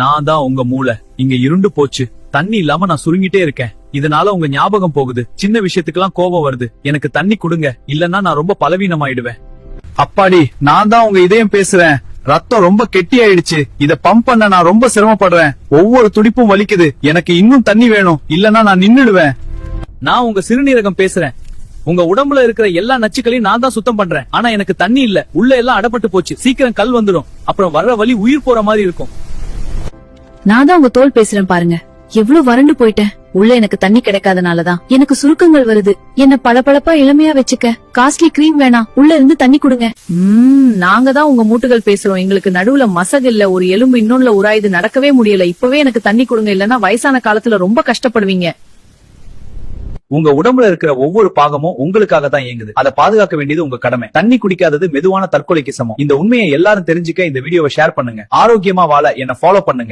நான் தான் உங்க மூளை. இங்க இருண்டு போச்சு. தண்ணி இல்லாம நான் சுருங்கிட்டே இருக்கேன். இதனால உங்க ஞாபகம் போகுது. சின்ன விஷயத்துக்கெல்லாம் கோபம் வருது. எனக்கு தண்ணி கொடுங்க, இல்லன்னா நான் ரொம்ப பலவீனமாயிடுவேன். அப்பாடி, நான் தான் உங்க இதயம் பேசுறேன். ரத்தம் ரொம்ப கெட்டி ஆயிடுச்சு. இத பம்ப் பண்ண நான் ரொம்ப சிரமப்படுறேன். ஒவ்வொரு துடிப்பும் வலிக்குது. எனக்கு இன்னும் தண்ணி வேணும், இல்லன்னா நான் நின்னுடுவேன். நான் உங்க சிறுநீரகம் பேசுறேன். உங்க உடம்புல இருக்கிற எல்லா நச்சுக்களையும் நான் தான் சுத்தம் பண்றேன். ஆனா எனக்கு தண்ணி இல்ல. உள்ள எல்லாம் அடப்பட்டு போச்சு. சீக்கிரம் கல் வந்துடும். அப்புறம் வர்ற வலி உயிர் போற மாதிரி இருக்கும். நான் தான் உங்க தோல் பேசுறேன் பாருங்க. எவ்வளவு வறண்டு போயிட்டேன். உள்ள எனக்கு தண்ணி கிடைக்காதனாலதான் எனக்கு சுருக்கங்கள் வருது. என்ன பளபளப்பா இளமையா வச்சுக்க. காஸ்ட்லி கிரீம் வேணாம், உள்ள இருந்து தண்ணி கொடுங்க. நாங்க தான் உங்க மூட்டுகள் பேசுறோம். எங்களுக்கு நடுவுல மசகு இல்ல. ஒரு எலும்பு இன்னொன்னுல உராயுது. நடக்கவே முடியல. இப்பவே எனக்கு தண்ணி கொடுங்க, இல்லன்னா வயசான காலத்துல ரொம்ப கஷ்டப்படுவீங்க. உங்க உடம்புல இருக்கிற ஒவ்வொரு பாகமும் உங்களுக்காக தான் இயங்குது. அதை பாதுகாக்க வேண்டியது உங்க கடமை. தண்ணி குடிக்காதது மெதுவான தற்கொலைக்கு சமம். இந்த உண்மையை எல்லாரும் தெரிஞ்சுக்க இந்த வீடியோவை ஷேர் பண்ணுங்க. ஆரோக்கியமா வாழ என்ன ஃபாலோ பண்ணுங்க.